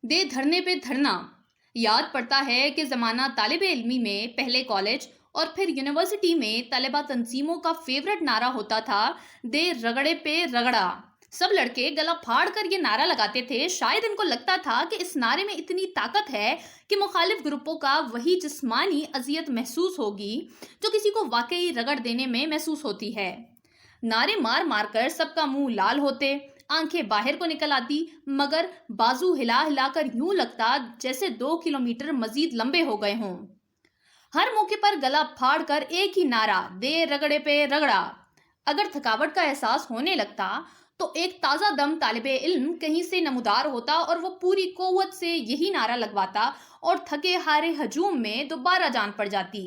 दे धरने पे धरना। याद पड़ता है कि ज़माना तालिब इल्मी में पहले कॉलेज और फिर यूनिवर्सिटी में तलबा तंजीमों का फेवरेट नारा होता था, दे रगड़े पे रगड़ा। सब लड़के गला फाड़ कर ये नारा लगाते थे। शायद इनको लगता था कि इस नारे में इतनी ताकत है कि मुखालिफ ग्रुपों का वही जिस्मानी अजियत महसूस होगी जो किसी को वाकई रगड़ देने में महसूस होती है। नारे मार मार कर सबका मुंह लाल होते, आंखें बाहर को निकल आती, मगर बाजू हिला हिलाकर यूं लगता जैसे 2 किलोमीटर मजीद लंबे हो गए हों। हर मौके पर गला फाड़ कर एक ही नारा, दे रगड़े पे रगड़ा। अगर थकावट का एहसास होने लगता तो एक ताजा दम तालिबे इल्म कहीं से नमूदार होता और वो पूरी कुव्वत से यही नारा लगवाता और थके हारे हजूम में दोबारा जान पड़ जाती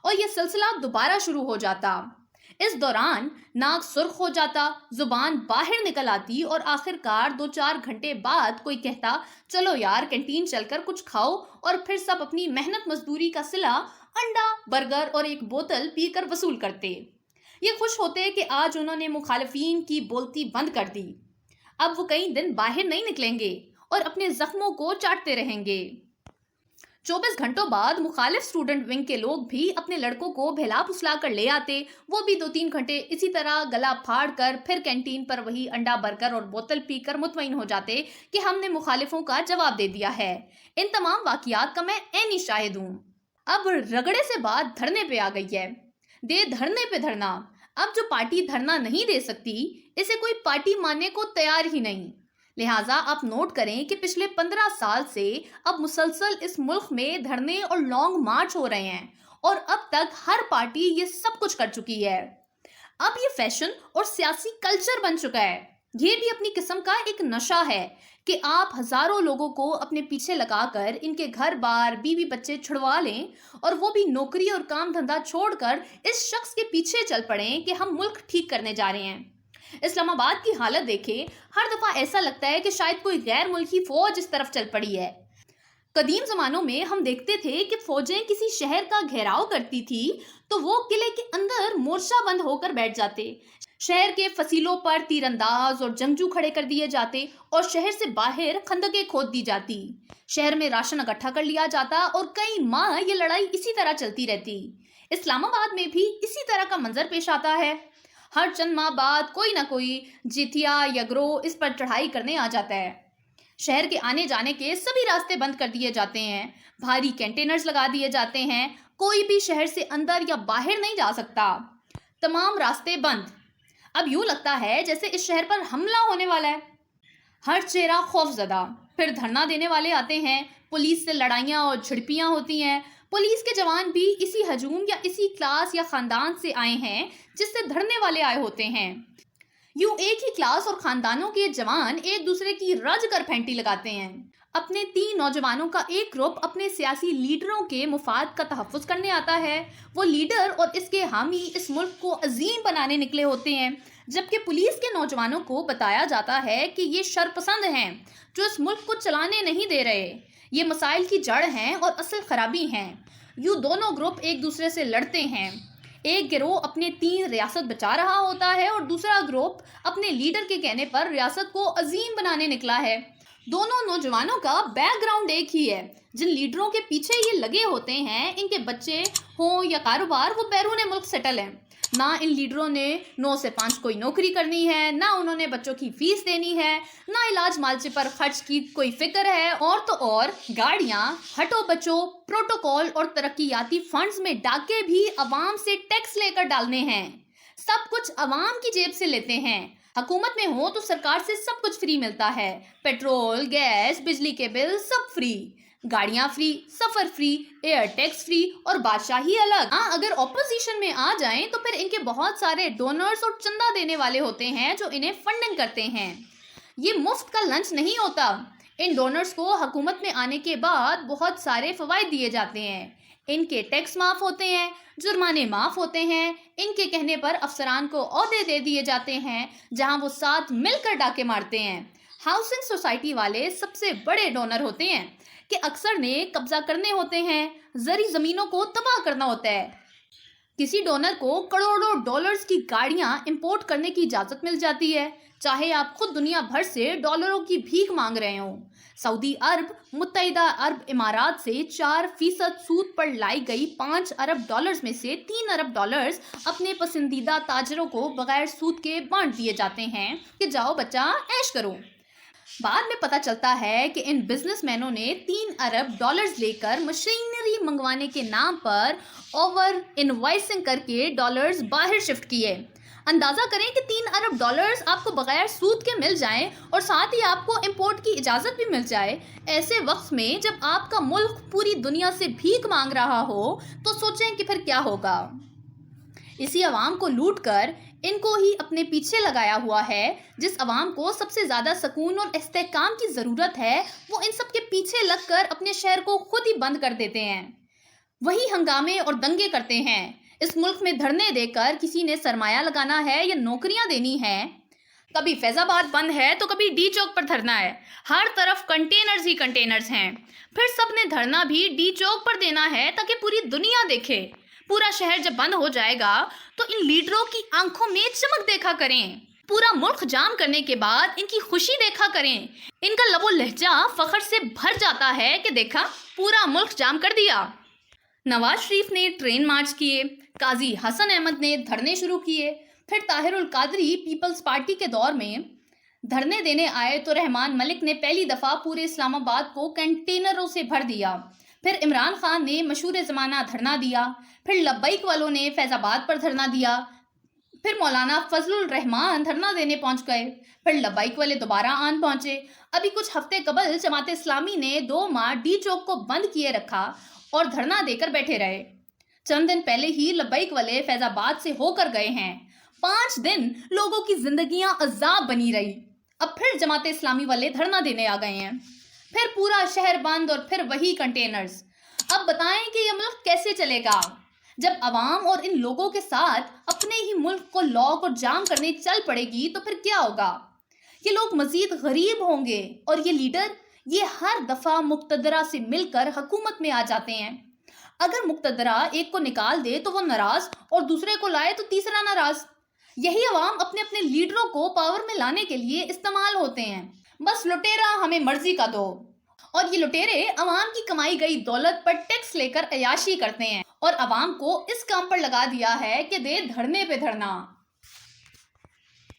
और ये सिलसिला दोबारा शुरू हो जाता। इस दौरान नाक सुर्ख हो जाता, जुबान बाहर निकल आती और आखिरकार 2-4 घंटे बाद कोई कहता, चलो यार कैंटीन चलकर कुछ खाओ, और फिर सब अपनी मेहनत मजदूरी का सिला अंडा, बर्गर और एक बोतल पीकर वसूल करते। ये खुश होते कि आज उन्होंने मुखालिफिन की बोलती बंद कर दी। अब वो कई दिन बाहर नहीं निकलेंगे और अपने जख्मों को चाटते रहेंगे। 24 घंटों बाद मुखालिफ स्टूडेंट विंग के लोग भी अपने लड़कों को बहला फुसला कर ले आते। वो भी 2-3 घंटे इसी तरह गला फाड़ कर फिर कैंटीन पर वही अंडा, बर्गर और बोतल पीकर मुतमईन हो जाते कि हमने मुखालिफों का जवाब दे दिया है। इन तमाम वाकियात का मैं ऐनी शाहिद हूँ। अब रगड़े से बात धरने पे आ गई है। दे धरने पे धरना। अब जो पार्टी धरना नहीं दे सकती, इसे कोई पार्टी मानने को तैयार ही नहीं। लिहाजा आप नोट करें कि पिछले 15 साल से अब मुसलसल इस मुल्क में धरने और लॉन्ग मार्च हो रहे हैं और अब तक हर पार्टी ये सब कुछ कर चुकी है। अब ये फैशन और सियासी कल्चर बन चुका है। ये भी अपनी किस्म का एक नशा है कि आप हजारों लोगों को अपने पीछे लगाकर इनके घर बार, बीवी बच्चे छुड़वा लें और वो भी नौकरी और काम धंधा छोड़कर इस शख्स के पीछे चल पड़ें कि हम मुल्क ठीक करने जा रहे हैं। इस्लामाबाद की हालत देखें, हर दफा ऐसा लगता है कि शायद कोई गैर मुल्की फौज इस तरफ चल पड़ी है। कदीम जमानों में हम देखते थे कि फौजें किसी शहर का घेराव करती थी तो वो किले के अंदर मोर्चा बंद होकर बैठ जाते। शहर के फसीलों पर तीरंदाज और जंगजू खड़े कर दिए जाते और शहर से बाहर खंदकें खोद दी जाती। शहर में राशन इकट्ठा कर लिया जाता और कई माह ये लड़ाई इसी तरह चलती रहती। इस्लामाबाद में भी इसी तरह का मंजर पेश आता है। हर चंद माह बाद कोई ना कोई जिथिया या गिरोह इस पर चढ़ाई करने आ जाता है। शहर के आने जाने के सभी रास्ते बंद कर दिए जाते हैं, भारी कंटेनर्स लगा दिए जाते हैं, कोई भी शहर से अंदर या बाहर नहीं जा सकता, तमाम रास्ते बंद। अब यूं लगता है जैसे इस शहर पर हमला होने वाला है। हर चेहरा खौफजदा। फिर धरना देने वाले आते हैं, पुलिस से लड़ाइयाँ और झड़पियाँ होती हैं। पुलिस के जवान भी इसी हजूम या इसी क्लास या खानदान से आए हैं जिससे धरने वाले आए होते हैं। यूं एक ही क्लास और खानदानों के जवान एक दूसरे की रज कर फेंटी लगाते हैं। अपने 3 नौजवानों का एक ग्रुप अपने सियासी लीडरों के मुफाद का तहफ़्फ़ुज़ करने आता है। वो लीडर और इसके हामी इस मुल्क को अजीम बनाने निकले होते हैं, जबकि पुलिस के नौजवानों को बताया जाता है कि ये शरपसंद हैं जो इस मुल्क को चलाने नहीं दे रहे। ये मसाइल की जड़ हैं और असल खराबी हैं। यूं दोनों ग्रुप एक दूसरे से लड़ते हैं। एक गिरोह अपने 3 रियासत बचा रहा होता है और दूसरा ग्रुप अपने लीडर के कहने पर रियासत को अजीम बनाने निकला है। दोनों नौजवानों का बैकग्राउंड एक ही है। जिन लीडरों के पीछे ये लगे होते हैं, इनके बच्चे हों या कारोबार, वो बैरून मुल्क सेटल हैं। ना इन लीडरों ने 9 से 5 कोई नौकरी करनी है, ना उन्होंने बच्चों की फीस देनी है, ना इलाज मालचे पर खर्च की कोई फिक्र है, और तो और गाड़ियां, हटो बचो, प्रोटोकॉल और तरक्कियाती फंड्स में डाके भी अवाम से टैक्स लेकर डालने हैं। सब कुछ अवाम की जेब से लेते हैं। हुकूमत में हो तो सरकार से सब कुछ फ्री मिलता है, पेट्रोल, गैस, बिजली के बिल सब फ्री, गाड़ियां फ्री, सफर फ्री, एयर टैक्स फ्री और बादशाही अलग। हाँ, अगर ऑपोजिशन में आ जाएं तो फिर इनके बहुत सारे डोनर्स और चंदा देने वाले होते हैं जो इन्हें फंडिंग करते हैं। ये मुफ्त का लंच नहीं होता। इन डोनर्स को हुकूमत में आने के बाद बहुत सारे फवायद दिए जाते हैं। इनके टैक्स माफ होते हैं, जुर्माने माफ होते हैं, इनके कहने पर अफसरान को ओहदे दे दिए जाते हैं जहां वो साथ मिलकर डाके मारते हैं। हाउसिंग सोसाइटी वाले सबसे बड़े डोनर होते हैं कि अक्सर ने कब्जा करने होते हैं, जरी जमीनों को तबाह करना होता है। किसी डोनर को करोड़ों डॉलर्स की गाड़ियां इंपोर्ट करने की इजाजत मिल जाती है, चाहे आप खुद दुनिया भर से डॉलरों की भीख मांग रहे हो। सऊदी अरब मुत्तहिदा अरब इमारात से 4% सूद पर लाई गई 5 अरब डॉलर्स में से 3 अरब डॉलर्स अपने पसंदीदा ताजरों को बगैर सूद के बांट दिए जाते हैं कि जाओ बच्चा ऐश करो। बाद में पता चलता है कि इन बिजनेसमैनों ने 3 अरब डॉलर्स लेकर मशीनरी मंगवाने के नाम पर ओवर इनवॉइसिंग करके डॉलर्स बाहर शिफ्ट किए। अंदाजा करें कि 3 अरब डॉलर्स आपको बगैर सूद के मिल जाएं और साथ ही आपको इंपोर्ट की इजाजत भी मिल जाए। ऐसे वक्त में जब आपका मुल्क पूरी दुनिया से भीख मांग रहा हो तो सोचें कि फिर क्या होगा। इसी अवाम को लूट कर इनको ही अपने पीछे लगाया हुआ है। जिस अवाम को सबसे ज्यादा सुकून और इस्तेहकाम की जरूरत है, वो इन सब के पीछे लगकर अपने शहर को खुद ही बंद कर देते हैं, वही हंगामे और दंगे करते हैं। इस मुल्क में धरने देकर किसी ने सरमाया लगाना है या नौकरियां देनी है। कभी फैजाबाद बंद है तो कभी डी चौक पर धरना है, हर तरफ कंटेनर्स ही कंटेनर्स हैं। फिर सबने धरना भी डी चौक पर देना है ताकि पूरी दुनिया देखे। पूरा शहर जब बंद हो जाएगा तो इन लीडरों की आंखों में चमक देखा करें। पूरा मुल्क जाम करने के बाद इनकी खुशी देखा करें। इनका लबो लहजा फख्र से भर जाता है कि देखा पूरा मुल्क जाम कर दिया। नवाज शरीफ ने ट्रेन मार्च किए, काजी हसन अहमद ने धरने शुरू किए, फिर ताहिरुल कादरी पीपल्स पार्टी के दौर में धरने देने आए तो रहमान मलिक ने पहली दफा पूरे इस्लामाबाद को कंटेनरों से भर दिया। फिर इमरान खान ने मशहूर ज़माना धरना दिया, फिर लब्बैक वालों ने फैज़ाबाद पर धरना दिया, फिर मौलाना फजलुर रहमान धरना देने पहुंच गए, फिर लब्बैक वाले दोबारा आन पहुंचे। अभी कुछ हफ्ते कबल जमात इस्लामी ने 2 माह डी चौक को बंद किए रखा और धरना देकर बैठे रहे। चंद दिन पहले ही लब्बैक वाले फैज़ाबाद से होकर गए हैं। 5 दिन लोगों की जिंदगियां अजाब बनी रही। अब फिर जमात इस्लामी वाले धरना देने आ गए हैं, फिर पूरा शहर बंद और फिर वही कंटेनर्स। अब बताएं कि यह मुल्क कैसे चलेगा जब अवाम और इन लोगों के साथ अपने ही मुल्क को लॉक और जाम करने चल पड़ेगी तो फिर क्या होगा। ये लोग मजीद गरीब होंगे और ये लीडर ये हर दफा मुक्तदरा से मिलकर हुकूमत में आ जाते हैं। अगर मुक्तदरा एक को निकाल दे तो वो नाराज और दूसरे को लाए तो तीसरा नाराज। यही अवाम अपने अपने लीडरों को पावर में लाने के लिए इस्तेमाल होते हैं। बस लुटेरा हमें मर्जी का दो, और ये लुटेरे अवाम की कमाई गई दौलत पर टैक्स लेकर अयाशी करते हैं और अवाम को इस काम पर लगा दिया है कि दे धरने पे धरना।